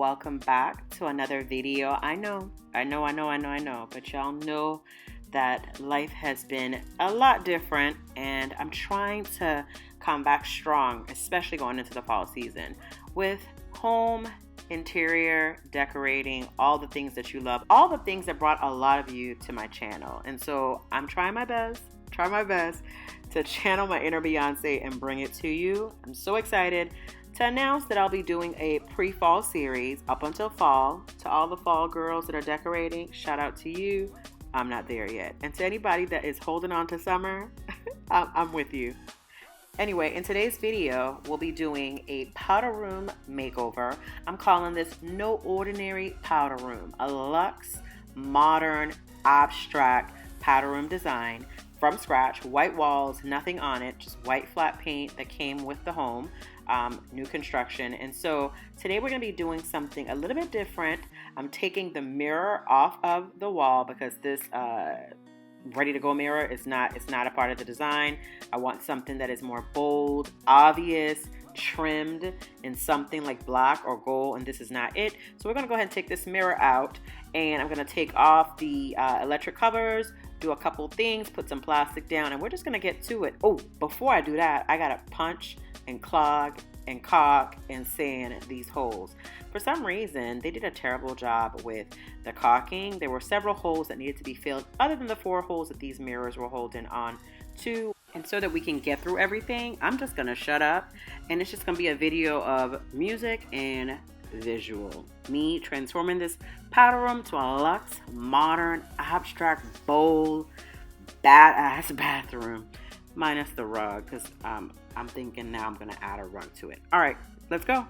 welcome back to another video. I know, but y'all know that life has been a lot different, and I'm trying to come back strong, especially going into the fall season, with home interior decorating, all the things that you love, all the things that brought a lot of you to my channel. And so I'm trying my best to channel my inner Beyonce and bring it to you. I'm so excited to announce that I'll be doing a pre-fall series up until fall. To all the fall girls that are decorating, shout out to you. I'm not there yet. And to anybody that is holding on to summer, I'm with you. Anyway, in today's video, we'll be doing a powder room makeover. I'm calling this No Ordinary Powder Room, a luxe, modern, abstract powder room design from scratch, white walls, nothing on it, just white flat paint that came with the home, new construction. And so today we're going to be doing something a little bit different. I'm taking the mirror off of the wall because this ready to go mirror is not a part of the design. I want something that is more bold, obvious, trimmed in something like black or gold, and this is not it. So we're going to go ahead and take this mirror out, and I'm going to take off the electric covers, do a couple things, put some plastic down, and we're just going to get to it. Oh, before I do that, I got to punch and clog and caulk and sand these holes. For some reason, they did a terrible job with the caulking. There were several holes that needed to be filled other than the 4 holes that these mirrors were holding on to. And so that we can get through everything, I'm just gonna shut up, and it's just gonna be a video of music and visual. Me transforming this powder room to a luxe, modern, abstract, bold, badass bathroom. Minus the rug, because I'm thinking now I'm gonna add a rug to it. All right, let's go.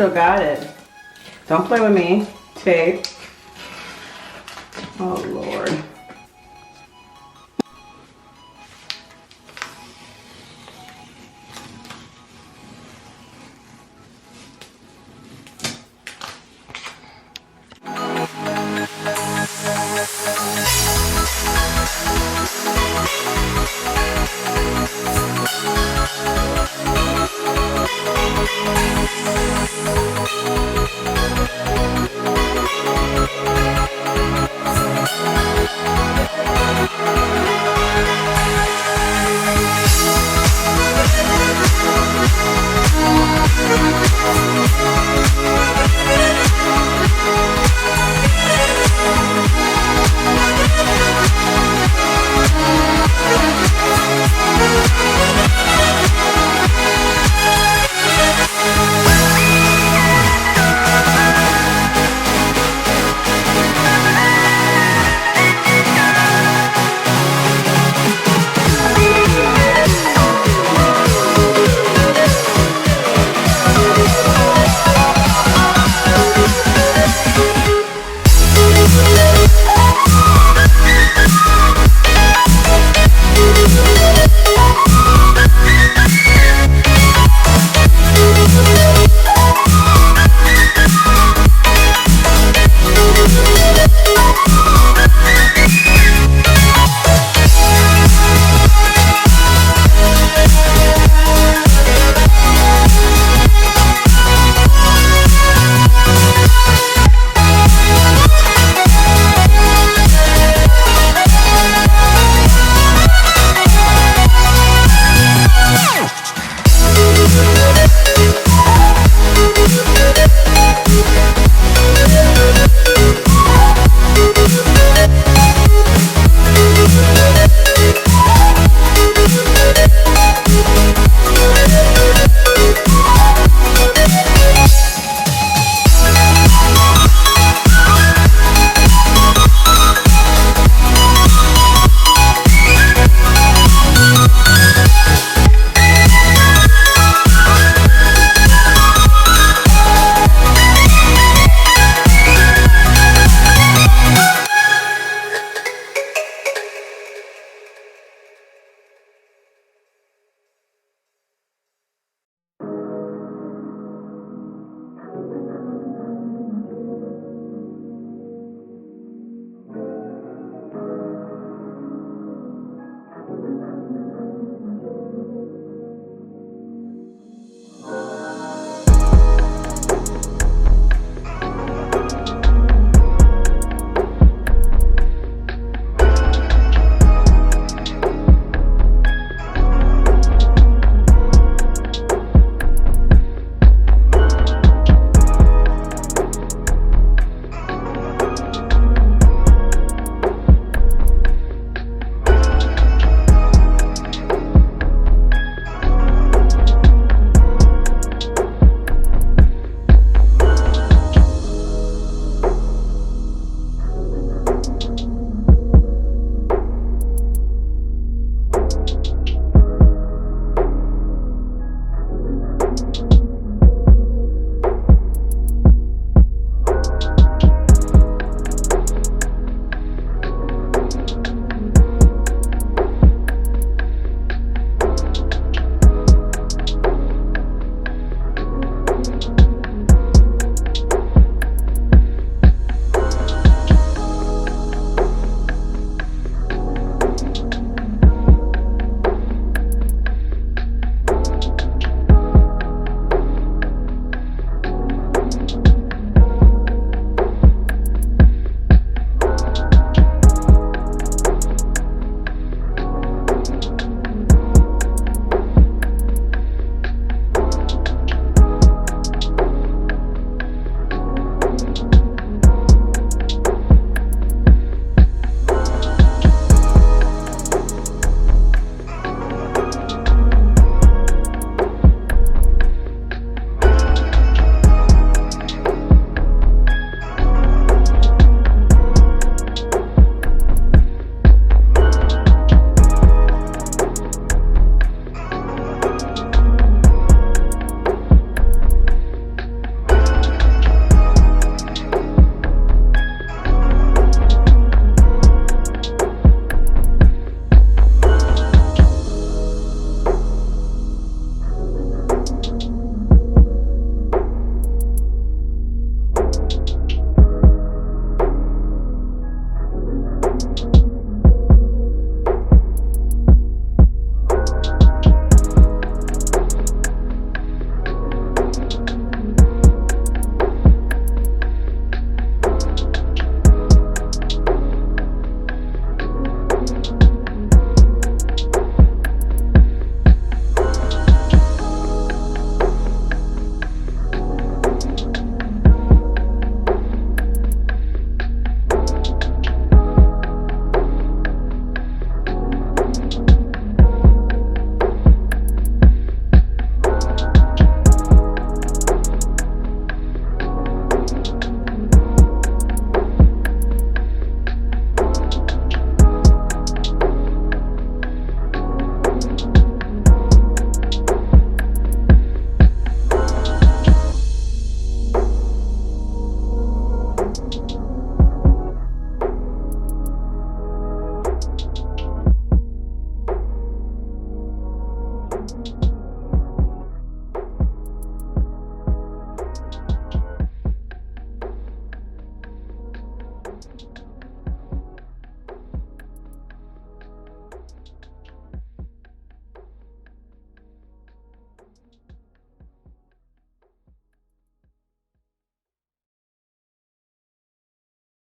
still got it. Don't play with me. Tape. Oh, Lord.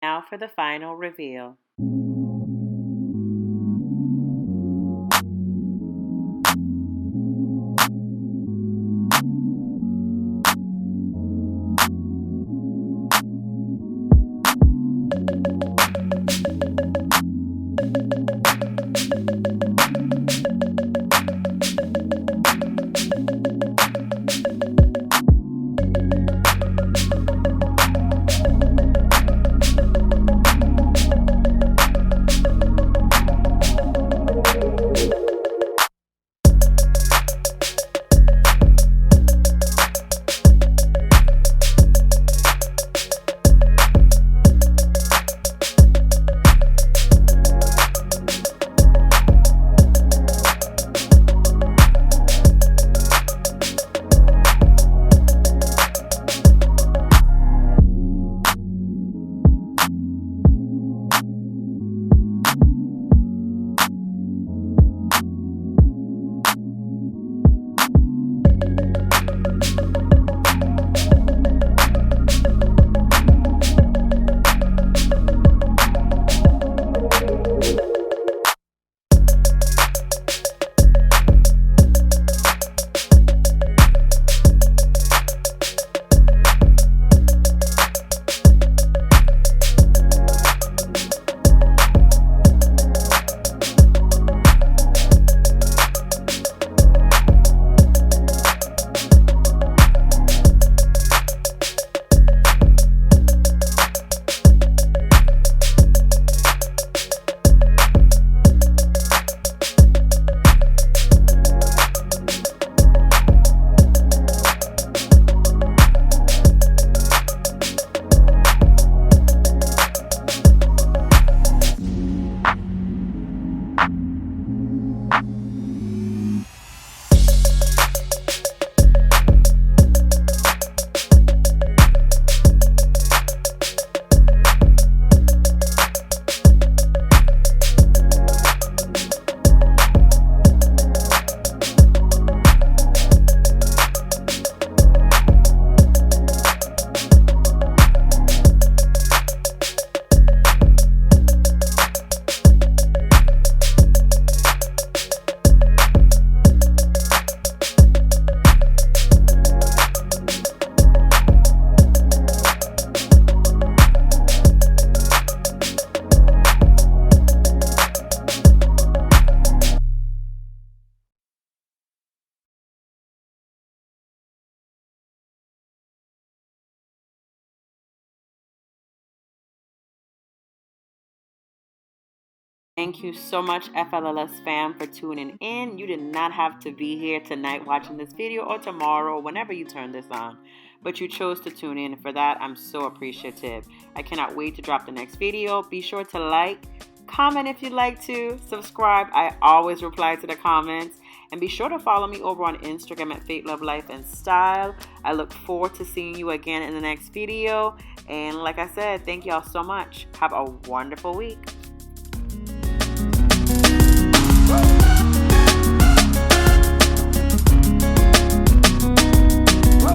Now for the final reveal. Thank you so much, FLLS fam, for tuning in. You did not have to be here tonight watching this video or tomorrow, whenever you turn this on, but you chose to tune in. For that, I'm so appreciative. I cannot wait to drop the next video. Be sure to like, comment if you'd like to, subscribe. I always reply to the comments. And be sure to follow me over on Instagram at Faith, Love, Life, and Style. I look forward to seeing you again in the next video. And like I said, thank y'all so much. Have a wonderful week.